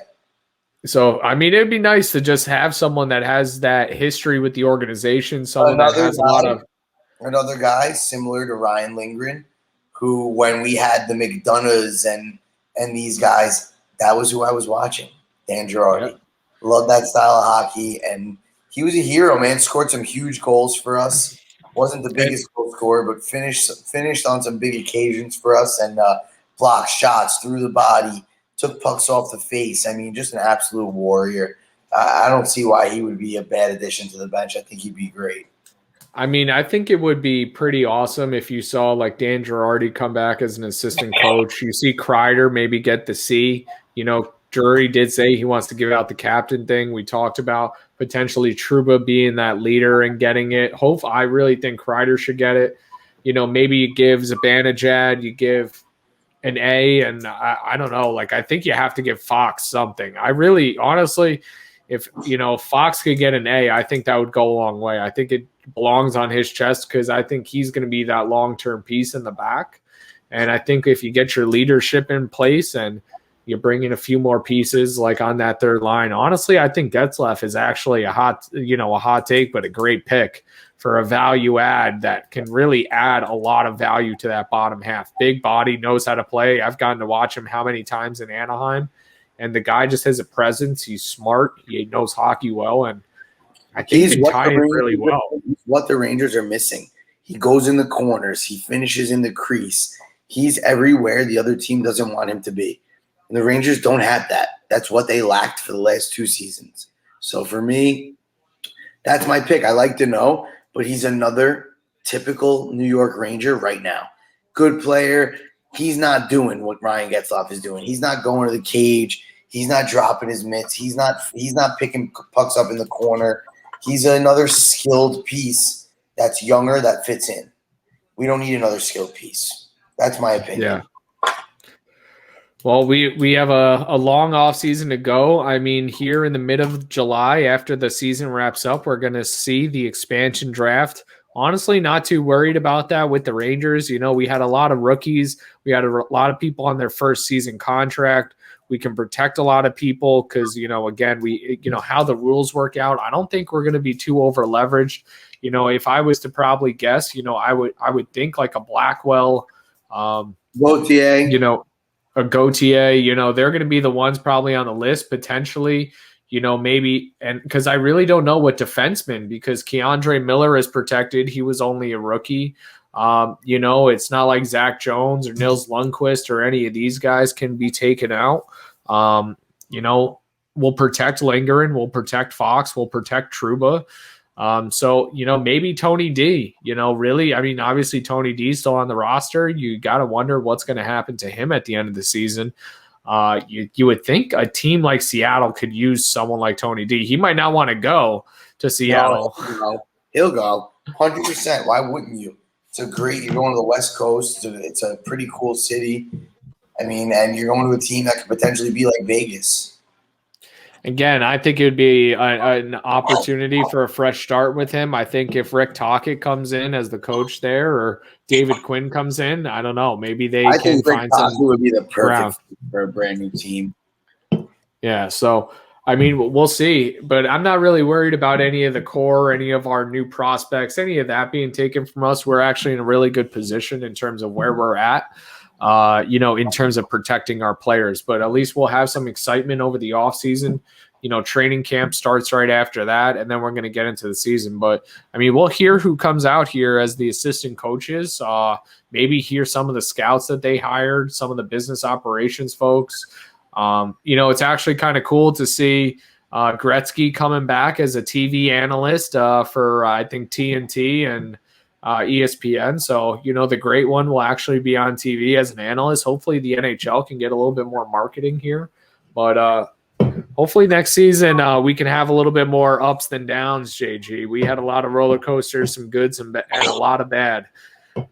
So, I mean, it'd be nice to just have someone that has that history with the organization, someone that has a lot of – another guy similar to Ryan Lindgren, who when we had the McDonoughs and these guys, that was who I was watching. Dan Girardi. Yeah. Loved that style of hockey, and he was a hero, man. Scored some huge goals for us. Wasn't the biggest goal scorer, but finished on some big occasions for us, and blocked shots through the body, took pucks off the face. I mean, just an absolute warrior. I don't see why he would be a bad addition to the bench. I think he'd be great. I mean, I think it would be pretty awesome if you saw like Dan Girardi come back as an assistant coach. You see Kreider maybe get the C, Drury did say he wants to give out the captain thing. We talked about potentially Trouba being that leader and getting it. I really think Kreider should get it. Maybe you give Zibanejad, you give an A, and I don't know. Like, I think you have to give Fox something. I really, honestly, if Fox could get an A, I think that would go a long way. I think it belongs on his chest because I think he's going to be that long-term piece in the back. And I think if you get your leadership in place and you bring in a few more pieces like on that third line, honestly, I think Getzlaf is actually a hot take, but a great pick for a value add that can really add a lot of value to that bottom half. Big body, knows how to play. I've gotten to watch him how many times in Anaheim, and the guy just has a presence. He's smart. He knows hockey well, and I think he can tie in really well. What the Rangers are missing. He goes in the corners. He finishes in the crease. He's everywhere the other team doesn't want him to be. And the Rangers don't have that. That's what they lacked for the last 2 seasons. So for me, that's my pick. I like to know, but he's another typical New York Ranger right now. Good player. He's not doing what Ryan Getzlaf is doing. He's not going to the cage. He's not dropping his mitts. He's not picking pucks up in the corner. He's another skilled piece that's younger that fits in. We don't need another skilled piece. That's my opinion. Yeah. Well, we have a long off season to go. I mean, here in the mid of July, after the season wraps up, we're going to see the expansion draft. Honestly, not too worried about that with the Rangers. We had a lot of rookies. We had a lot of people on their first season contract. We can protect a lot of people because, again, how the rules work out. I don't think we're going to be too over leveraged. If I was to probably guess, I would think like a Blackwell, Gauthier. A Gauthier, they're going to be the ones probably on the list potentially, maybe. And because I really don't know what defenseman, because Keandre Miller is protected. He was only a rookie. It's not like Zach Jones or Nils Lundqvist or any of these guys can be taken out. We'll protect Lindgren. We'll protect Fox. We'll protect Trouba. So, maybe Tony D, really, I mean, obviously Tony D is still on the roster. You got to wonder what's going to happen to him at the end of the season. You would think a team like Seattle could use someone like Tony D. He might not want to go to Seattle. No, he'll go 100%. Why wouldn't you? You're going to the West Coast. It's a pretty cool city. I mean, and you're going to a team that could potentially be like Vegas. Again, I think it would be an opportunity for a fresh start with him. I think if Rick Tocchet comes in as the coach there, or David Quinn comes in, I don't know. Maybe I think Rick Tocchet would be the perfect for a brand new team. Yeah, so I mean, we'll see. But I'm not really worried about any of the core, any of our new prospects, any of that being taken from us. We're actually in a really good position in terms of where we're at. In terms of protecting our players, but at least we'll have some excitement over the off season. Training camp starts right after that, and then we're going to get into the season. But I mean, we'll hear who comes out here as the assistant coaches, maybe hear some of the scouts that they hired, some of the business operations folks. It's actually kind of cool to see Gretzky coming back as a TV analyst for, I think, TNT and ESPN. So, the great one will actually be on TV as an analyst. Hopefully the NHL can get a little bit more marketing here, but hopefully next season we can have a little bit more ups than downs. JG, we had a lot of roller coasters, some goods and a lot of bad.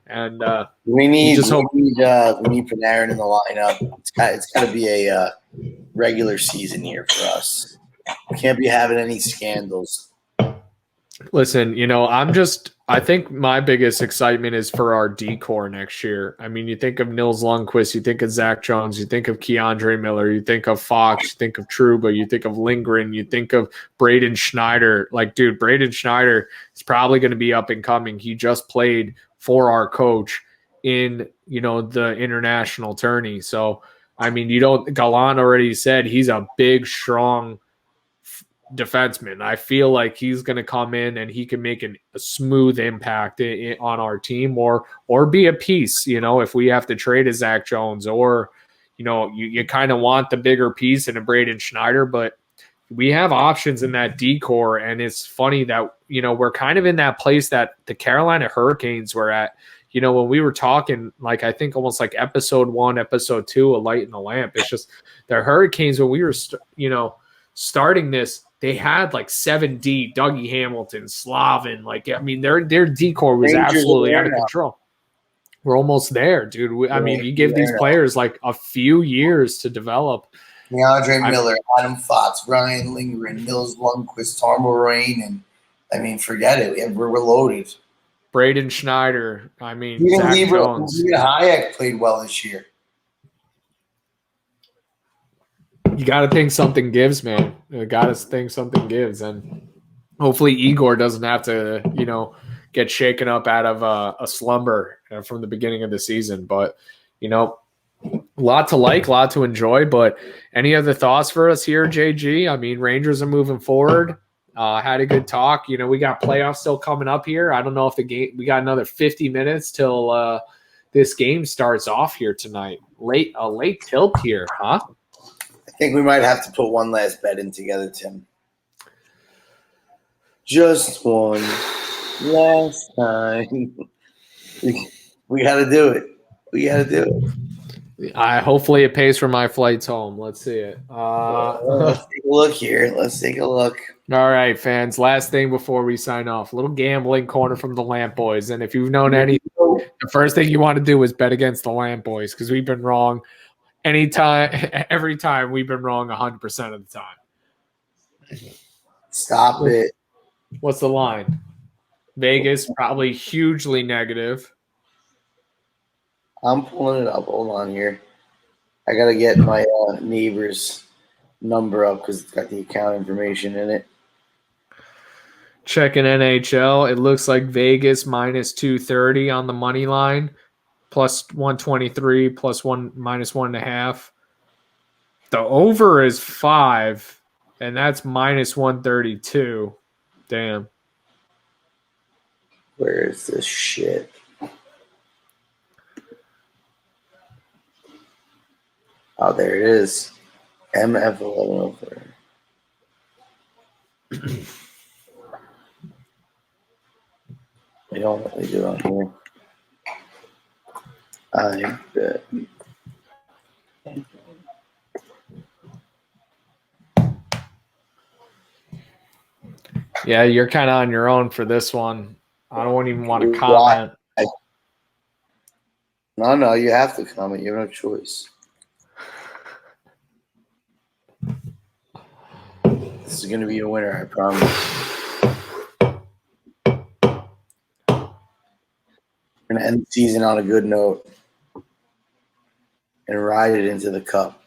And we need Panarin in the lineup. It's got to be a regular season here for us. We can't be having any scandals. Listen, I think my biggest excitement is for our D-core next year. I mean, you think of Nils Lundqvist, you think of Zach Jones, you think of Keandre Miller, you think of Fox, you think of Trouba, you think of Lindgren, you think of Braden Schneider. Like, dude, Braden Schneider is probably going to be up and coming. He just played for our coach in, the international tourney. So, I mean, Gallant already said he's a big, strong defenseman. I feel like he's going to come in and he can make a smooth impact on our team or be a piece, if we have to trade a Zach Jones or, you kind of want the bigger piece in a Braden Schneider, but we have options in that D-core. And it's funny that, we're kind of in that place that the Carolina Hurricanes were at, when we were talking, like I think almost like episode 1, episode 2 of Light in the Lamp, it's just the Hurricanes when we were, starting this, they had like 7D, Dougie Hamilton, Slavin. Like, I mean, their decor was Rangers absolutely are out of there now. control. We're almost there, dude. I mean, Right, you give these yeah. players like a few years to develop. DeAndre Miller, Adam Fox, Ryan Lindgren, Nils Lundqvist, Tom Moraine, and I mean, forget it. We're loaded. Braden Schneider. I mean, Even Zach Jones. Even Hayek played well this year. You got to think something gives, man. You got to think something gives, and hopefully Igor doesn't have to, get shaken up out of a slumber from the beginning of the season. But a lot to like, a lot to enjoy. But any other thoughts for us here, JG? I mean, Rangers are moving forward. Had a good talk. We got playoffs still coming up here. I don't know if we got another 50 minutes till this game starts off here tonight. A late tilt here, huh? I think we might have to put one last bet in together, Tim. Just one last time. We got to do it. We got to do it. Hopefully it pays for my flights home. Let's see it. Let's take a look here. Let's take a look. All right, fans. Last thing before we sign off. A little gambling corner from the Lamp Boys. And if you've known anything, the first thing you want to do is bet against the Lamp Boys because we've been wrong every time we've been wrong 100% of the time. Stop it. What's the line? Vegas, probably hugely negative. I'm pulling it up. Hold on here. I got to get my neighbor's number up because it's got the account information in it. Checking NHL. It looks like Vegas minus 230 on the money line, plus 123, plus minus 1.5. The over is 5, and that's minus 132. Damn. Where is this shit? Oh, there it is. MF1104. We don't really do on here. I bet. Yeah, you're kind of on your own for this one. I don't even want to comment. No, you have to comment. You have no choice. This is going to be a winner, I promise. We're going to end the season on a good note and ride it into the cup.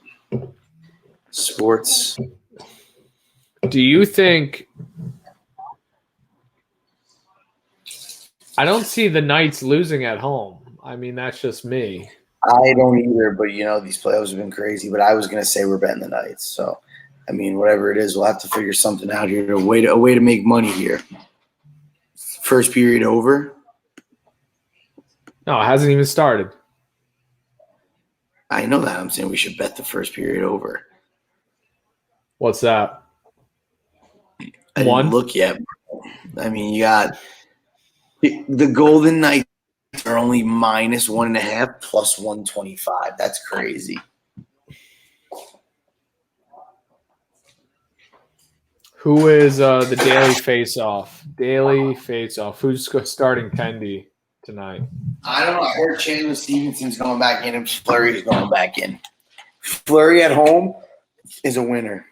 Sports. Do you think – I don't see the Knights losing at home. I mean, that's just me. I don't either, but, these playoffs have been crazy. But I was going to say we're betting the Knights. So, I mean, whatever it is, we'll have to figure something out here. A way to make money here. First period over. No, it hasn't even started. I know that. I'm saying we should bet the first period over. What's that? I didn't look yet. I mean, you got the Golden Knights are only minus 1.5 plus 125. That's crazy. Who is the daily face-off? Daily face-off. Who's starting Kendi tonight? I don't know. I heard Chandler Stevenson's going back in and Fleury's going back in. Fleury at home is a winner.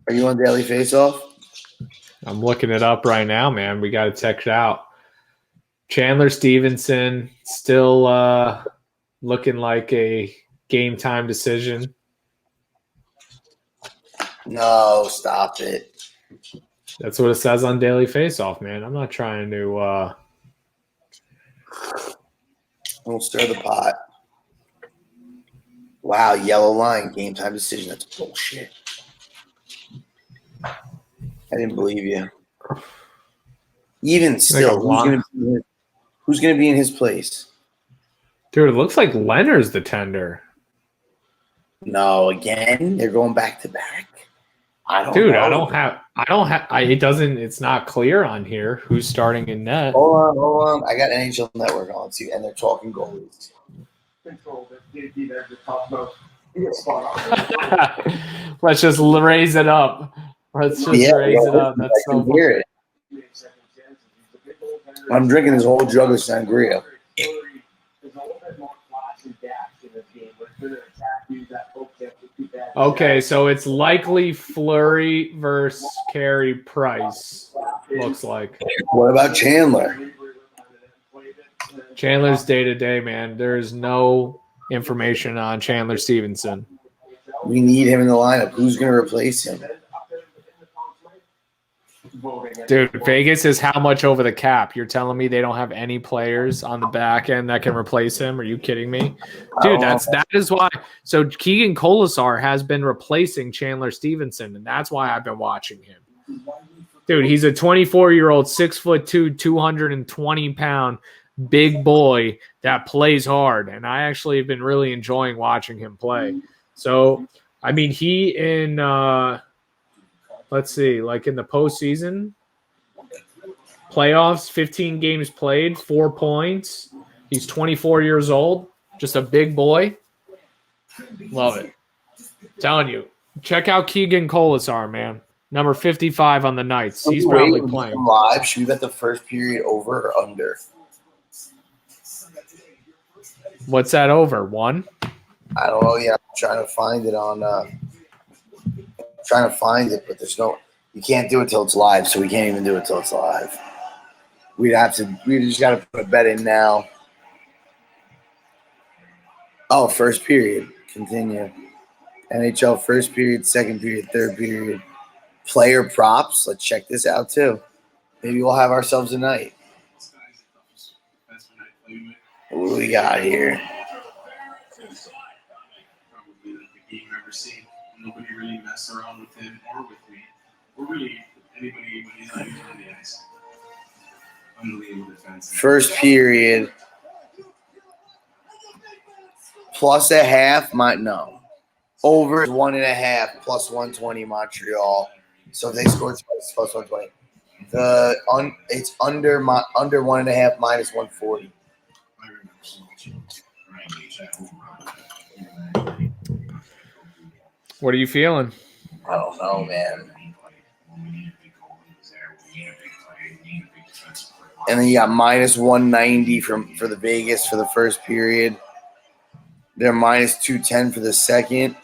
Are you on daily face-off? I'm looking it up right now, man. We got to check it out. Chandler Stevenson still looking like a game-time decision. No, stop it. That's what it says on Daily Face-Off, man. I'm not trying to don't stir the pot. Wow, yellow line, game time decision. That's bullshit. I didn't believe you. Even still, who's gonna be in his place? Dude, it looks like Leonard's the tender. No, again, they're going back to back. Dude, know. it's not clear on here who's starting in net. Hold on. I got NHL Network on too, and they're talking goalies. Let's just raise it up. Let's just raise it up. That's so funny. It. I'm drinking this whole jug of sangria. Okay, so it's likely Fleury versus Carey Price, looks like. What about Chandler? Chandler's day-to-day, man. There's no information on Chandler Stevenson. We need him in the lineup. Who's going to replace him? Dude, Vegas is how much over the cap? You're telling me they don't have any players on the back end that can replace him? Are you kidding me? Dude, that is why. So Keegan Colasar has been replacing Chandler Stevenson, and that's why I've been watching him. Dude, he's a 24-year-old, 6'2", 220-pound big boy that plays hard, and I actually have been really enjoying watching him play. So, I mean, he in let's see, like in the postseason, playoffs, 15 games played, 4 points. He's 24 years old, just a big boy. Love it. Telling you, check out Keegan Colasar, man. Number 55 on the Knights. He's probably playing. Live, should we bet the first period over or under? What's that over? 1? I don't know. Yeah, I'm trying to find it on. Trying to find it, but there's no. You can't do it till it's live, so we can't even do it till it's live. We just got to put a bet in now. Oh, first period. Continue. NHL first period, second period, third period. Player props. Let's check this out too. Maybe we'll have ourselves a night. What do we got here? Nobody really messed around with him or with me, or really anybody when he's not even on the ice. Unbelievable defense. First period. Plus a half. No. Over 1.5 plus 120 Montreal. So if they scored twice, plus 120. It's under 1.5 minus 140. I remember so much. What are you feeling? I don't know, man. And then you got minus 190 for the Vegas for the first period. They're minus 210 for the second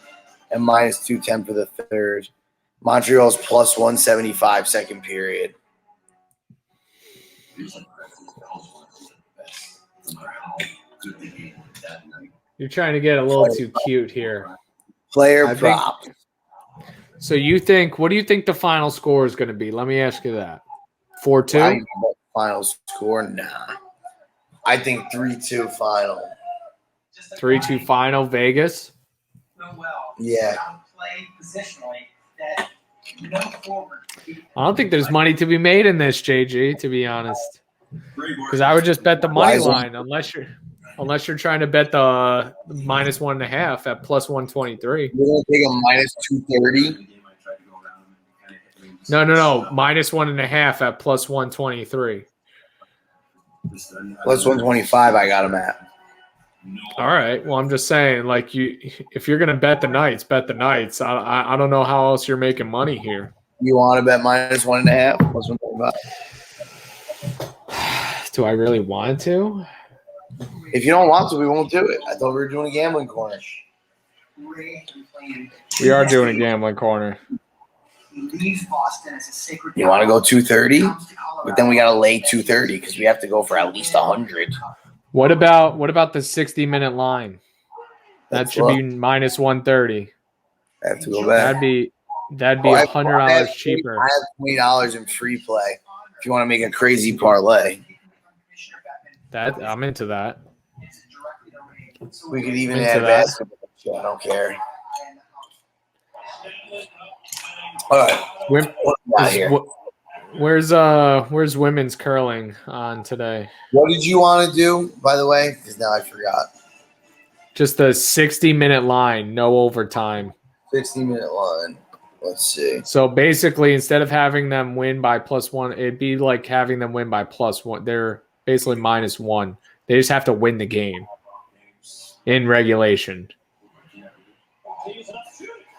and minus 210 for the third. Montreal's plus 175 second period. You're trying to get a little too cute here. Player prop. So what do you think the final score is going to be? Let me ask you that. 4-2? Final score? Nah. I think 3-2 final. 3-2 final, Vegas? Yeah. I don't think there's money to be made in this, JG, to be honest. Because I would just bet the money line unless you're trying to bet the minus 1.5 at plus 123. You're going to take a minus 230? No. Minus 1.5 at plus 123. Plus 125 I got him at. All right. Well, I'm just saying, like, if you're going to bet the Knights, bet the Knights. I don't know how else you're making money here. You want to bet minus 1.5? Plus 125? Do I really want to? If you don't want to, we won't do it. I thought we were doing a gambling corner. We are doing a gambling corner. You want to go 230? But then we got to lay 230 because we have to go for at least 100. What about the 60-minute line? That should be minus 130. I have to go back. That'd be $100 cheaper. I have $20 in free play if you want to make a crazy parlay. I'm into that. We could even add basketball. I don't care. All right. Where's women's curling on today? What did you want to do, by the way? Because now I forgot. Just a 60-minute line, no overtime. 60-minute line. Let's see. So basically, instead of having them win by +1, it'd be like having them win by +1. They're basically -1. They just have to win the game in regulation.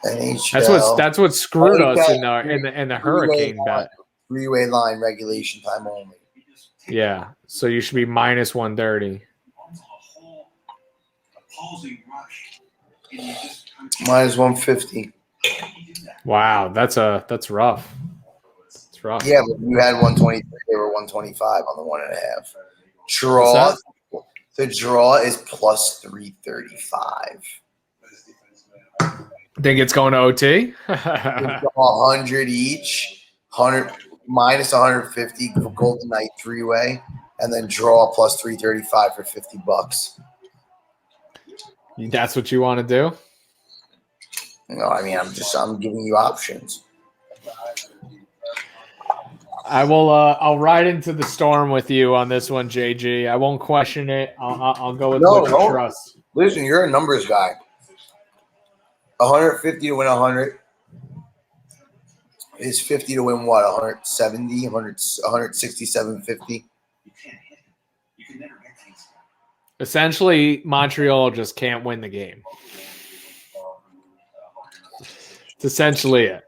NHL. That's what screwed us in NHL, the hurricane bet. Three-way line regulation time only. Yeah, so you should be -130. -150. Wow, that's rough. It's rough. Yeah, but you had 123. They were 125 on the 1.5. Draw. The draw is +335. Think it's going to OT? 100 each. 100 -150 for Golden Knight three-way, and then draw +335 for $50. That's what you want to do? No, I mean I'm giving you options. I will. I'll ride into the storm with you on this one, JG. I won't question it. I'll go with what you trust. Listen, you're a numbers guy. 150 to win 100 is 50 to win what? 170, 167.50. Essentially, Montreal just can't win the game. It's essentially it.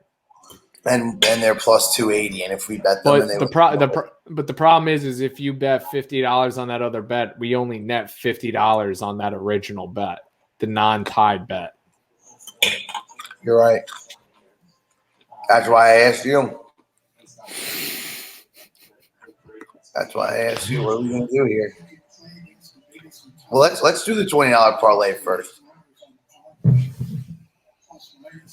And they're +280, and if we bet them, but the problem is if you bet $50 on that other bet, we only net $50 on that original bet, the non-tied bet. You're right. That's why I asked you. What are we gonna do here? Well, let's do the $20 parlay first.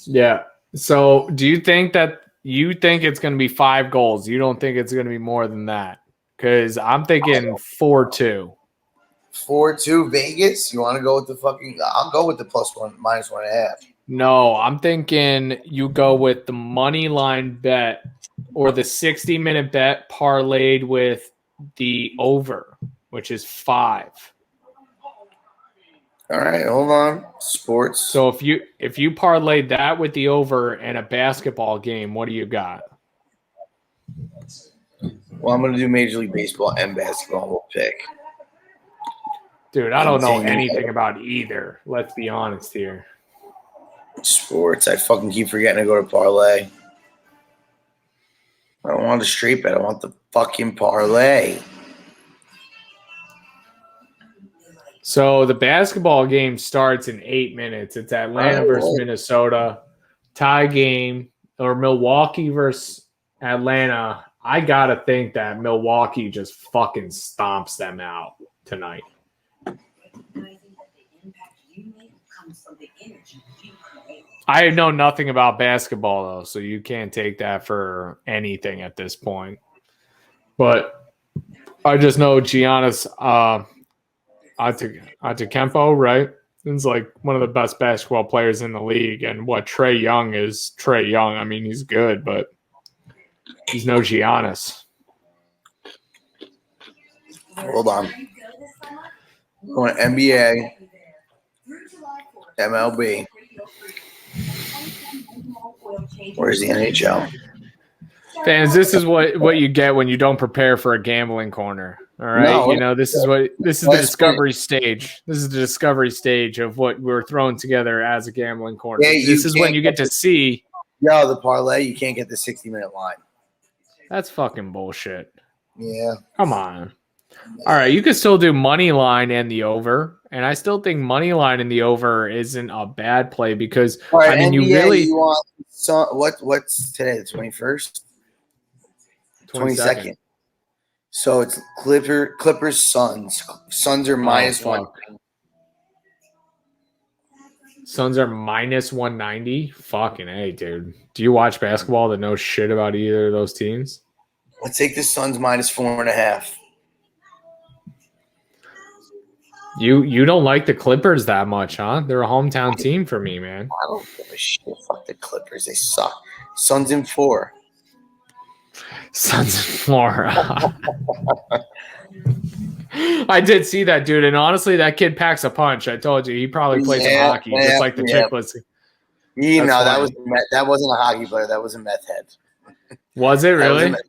Yeah. So, do you think it's going to be 5 goals? You don't think it's going to be more than that? Because I'm thinking 4-2. 4-2 Vegas. You want to go with the fucking? I'll go with the +1 -1.5. No, I'm thinking you go with the money line bet or the 60-minute bet parlayed with the over, which is 5. All right, hold on. Sports. So if you parlayed that with the over and a basketball game, what do you got? Well, I'm going to do Major League Baseball and basketball. We'll pick. Dude, I don't know anything about either. Let's be honest here. Sports. I fucking keep forgetting to go to parlay. I don't want the straight bet. I want the fucking parlay. So the basketball game starts in 8 minutes. It's Atlanta versus Minnesota. Tie game, or Milwaukee versus Atlanta. I got to think that Milwaukee just fucking stomps them out tonight. I know nothing about basketball, though, so you can't take that for anything at this point. But I just know Giannis Antetokounmpo, right? He's like one of the best basketball players in the league. And what Trae Young is Trae Young. I mean, he's good, but he's no Giannis. Hold on. Going NBA, MLB. Where's the NHL? Fans, this is what you get when you don't prepare for a gambling corner. All right, this is the discovery stage. This is the discovery stage of what we're throwing together as a gambling corner. Yeah, this is when you get to see. The parlay. You can't get the 60-minute line. That's fucking bullshit. Yeah. Come on. All right, you can still do money line and the over, and I still think money line and the over isn't a bad play because right, I mean NBA, you want what's today? The 21st, 22nd. So it's Clippers, Suns. Suns are -1. Suns are -190. Fucking A, dude. Do you watch basketball that knows shit about either of those teams? Let's take the Suns -4.5. You don't like the Clippers that much, huh? They're a hometown team for me, man. I don't give a shit. Fuck the Clippers. They suck. Suns in 4. Suns in 4. I did see that, dude, and honestly, that kid packs a punch. I told you, he probably plays some hockey, just like the chick was. You That's know, funny. that wasn't a hockey player. That was a meth head. Was it That was a really? meth-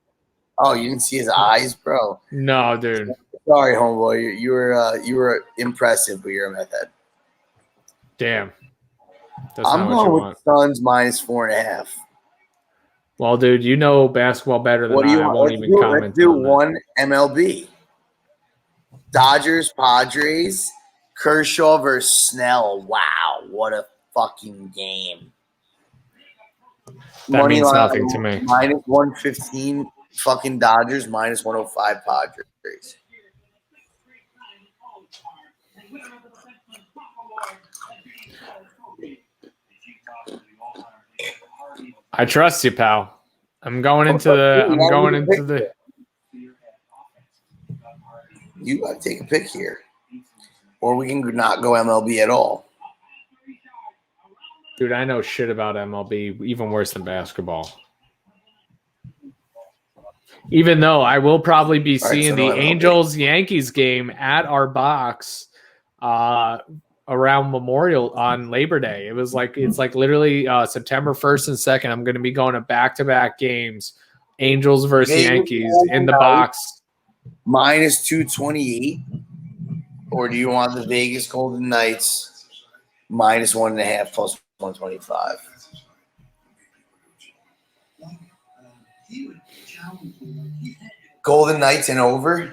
Oh, you didn't see his eyes, bro. No, dude. Sorry, homeboy. You were impressive, but you're a meth head. Damn. That's I'm not what you going with want. Suns -4.5. Well, dude, you know basketball better than What do you I want? won't even comment Let's do on that. one MLB. Dodgers, Padres, Kershaw versus Snell. Wow, what a fucking game. That means nothing to me. -115 fucking Dodgers, -105 Padres. I trust you, pal. I'm going into the. You got to take a pick here, or we can not go MLB at all. Dude, I know shit about MLB, even worse than basketball. Even though I will probably be seeing the Angels-Yankees game at our box around Memorial on Labor Day. It's like literally September 1st and 2nd. I'm going to be going to back-to-back games, Angels versus Yankees in the box. -228, or do you want the Vegas Golden Knights -1.5 plus 125? Golden Knights and over.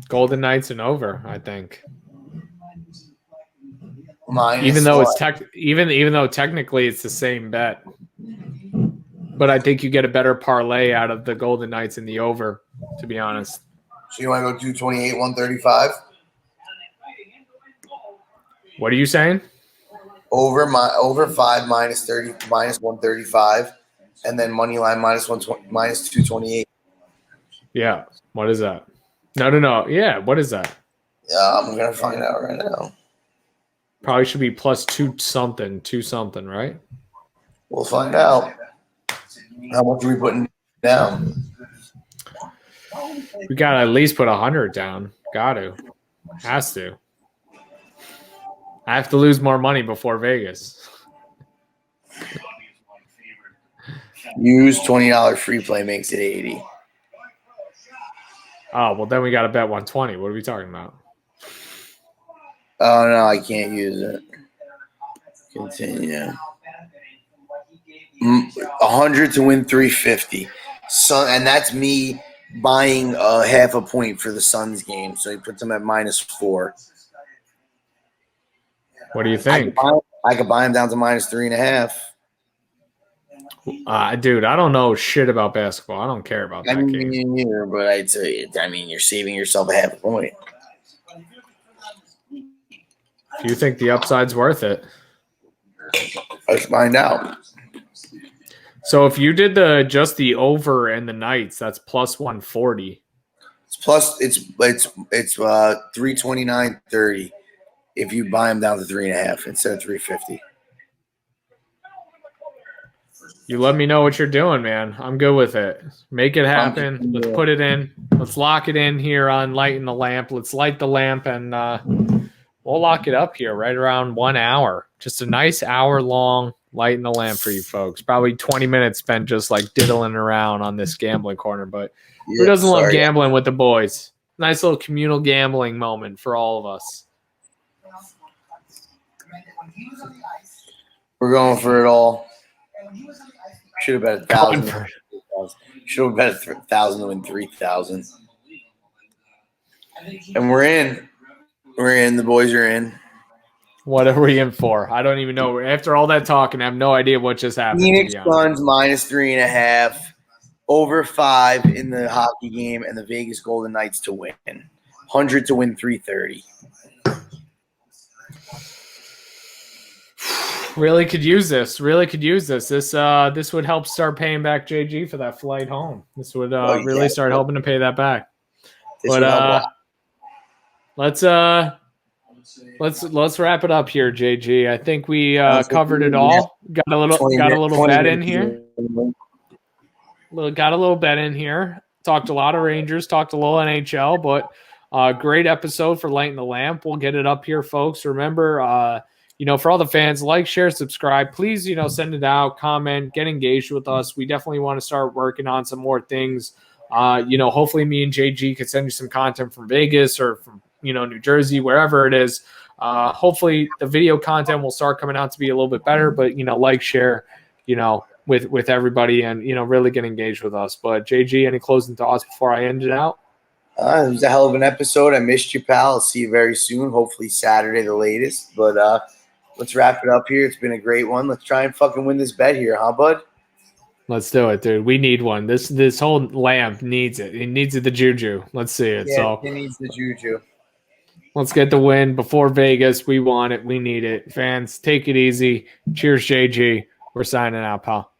Golden Knights and over, I think. Even though technically it's the same bet, but I think you get a better parlay out of the Golden Knights in the over. To be honest. So you want to go 228, 135? What are you saying? Over 5 -30 -135, and then money line -228. Yeah. What is that? No. Yeah. What is that? I'm gonna find out right now. Probably should be plus two something, right? We'll find out. How much are we putting down? We gotta at least put 100 down. Has to. I have to lose more money before Vegas. Use $20 free play makes it 80. Oh, well, then we got to bet 120. What are we talking about? Oh, no, I can't use it. Continue. 100 to win 350. And that's me buying a half a point for the Suns game. So he puts them at -4. What do you think? I could buy him down to -3.5. Dude, I don't know shit about basketball. I don't care about that game. Neither, but I'd say, you're saving yourself a half a point. If you think the upside's worth it, let's find out. So if you did just the over and the Knights, that's plus 140. It's 329.30 if you buy them down to 3.5 instead of 350. You let me know what you're doing, man. I'm good with it. Make it happen. Let's put it in. Let's lock it in here on Lighting the Lamp. Let's light the lamp and we'll lock it up here right around 1 hour. Just a nice hour-long Lighting the Lamp for you folks. Probably 20 minutes spent just like diddling around on this gambling corner. But who doesn't love gambling with the boys? Nice little communal gambling moment for all of us. We're going for it all. Should have bet 1,000. Should have bet 1,000 to win 3,000. And we're in. We're in. The boys are in. What are we in for? I don't even know. After all that talking, I have no idea what just happened. Phoenix Suns -3.5, over 5 in the hockey game, and the Vegas Golden Knights to win. 100 to win 330. Really could use this. This would help start paying back JG for that flight home. This would really start helping to pay that back. But let's wrap it up here, JG. I think we covered it all. Got a little bet in here. Got a little bet in here. Talked a lot of Rangers. Talked a little NHL. But great episode for Lighting the Lamp. We'll get it up here, folks. Remember. for all the fans, like, share, subscribe. Please, send it out, comment, get engaged with us. We definitely want to start working on some more things. Hopefully me and JG could send you some content from Vegas or from, New Jersey, wherever it is. Hopefully the video content will start coming out to be a little bit better, but, like, share, with everybody and, really get engaged with us. But JG, any closing thoughts before I end it out? It was a hell of an episode. I missed you, pal. I'll see you very soon. Hopefully Saturday, the latest. But let's wrap it up here. It's been a great one. Let's try and fucking win this bet here, huh, bud? Let's do it, dude. We need one. This whole lamp needs it. It needs the juju. Let's see it. Yeah, so it needs the juju. Let's get the win before Vegas. We want it. We need it. Fans, take it easy. Cheers, JG. We're signing out, pal.